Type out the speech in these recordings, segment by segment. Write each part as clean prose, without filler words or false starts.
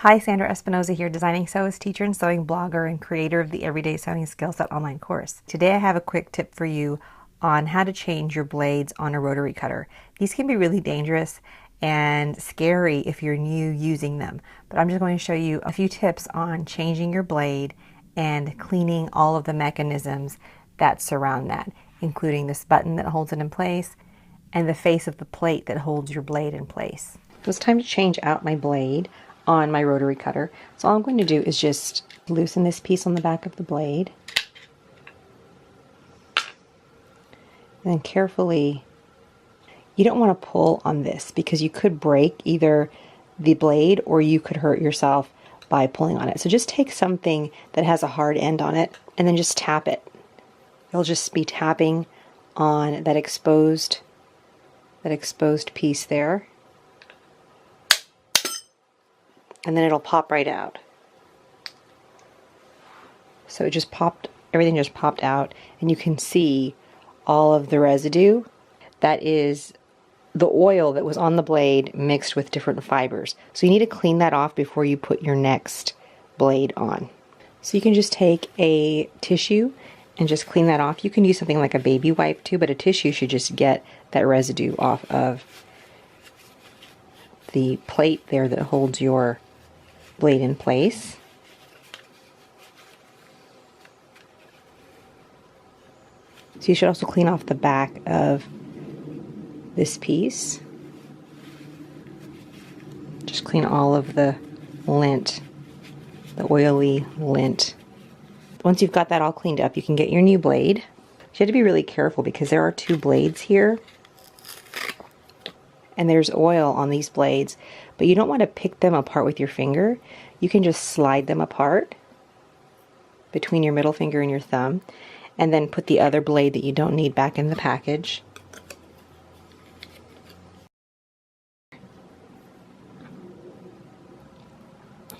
Hi, Sandra Espinoza here, designing sewist teacher and sewing blogger and creator of the Everyday Sewing Skill Set online course. Today I have a quick tip for you on how to change your blades on a rotary cutter. These can be really dangerous and scary if you're new using them, but I'm just going to show you a few tips on changing your blade and cleaning all of the mechanisms that surround that, including this button that holds it in place and the face of the plate that holds your blade in place. So it's time to change out my blade on my rotary cutter. So all I'm going to do is just loosen this piece on the back of the blade and then carefully, you don't want to pull on this because you could break either the blade or you could hurt yourself by pulling on it. So just take something that has a hard end on it and then just tap it. You'll just be tapping on that exposed piece there. And then it'll pop right out. So it just popped, everything just popped out, and you can see all of the residue. That is the oil that was on the blade mixed with different fibers. So you need to clean that off before you put your next blade on. So you can just take a tissue and just clean that off. You can use something like a baby wipe too, but a tissue should just get that residue off of the plate there that holds your blade in place. So you should also clean off the back of this piece. Just clean all of the lint, the oily lint. Once you've got that all cleaned up, you can get your new blade. You have to be really careful because there are two blades here, and there's oil on these blades, but you don't want to pick them apart with your finger. You can just slide them apart between your middle finger and your thumb, and then put the other blade that you don't need back in the package.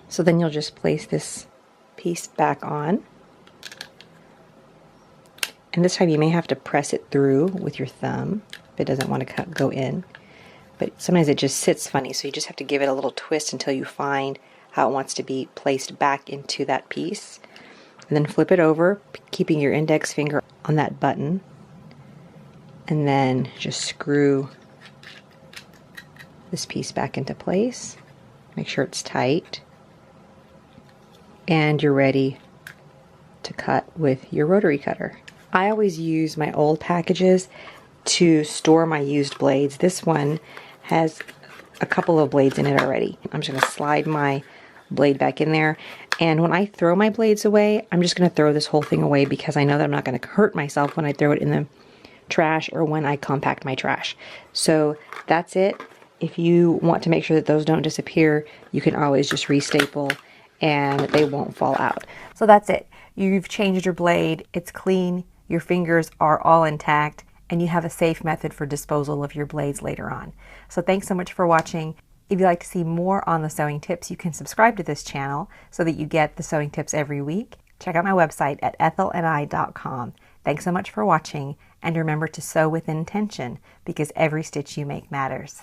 So then you'll just place this piece back on. And this time you may have to press it through with your thumb if it doesn't want to go in. But sometimes it just sits funny, so you just have to give it a little twist until you find how it wants to be placed back into that piece. And then flip it over, keeping your index finger on that button. And then just screw this piece back into place. Make sure it's tight. And you're ready to cut with your rotary cutter. I always use my old packages to store my used blades. This one has a couple of blades in it already. I'm just going to slide my blade back in there, and when I throw my blades away, I'm just going to throw this whole thing away because I know that I'm not going to hurt myself when I throw it in the trash or when I compact my trash. So that's it. If you want to make sure that those don't disappear, you can always just restaple and they won't fall out. So that's it. You've changed your blade, it's clean, your fingers are all intact, and you have a safe method for disposal of your blades later on. So thanks so much for watching. If you'd like to see more on the sewing tips, you can subscribe to this channel so that you get the sewing tips every week. Check out my website at ethelandI.com. Thanks so much for watching, and remember to sew with intention because every stitch you make matters.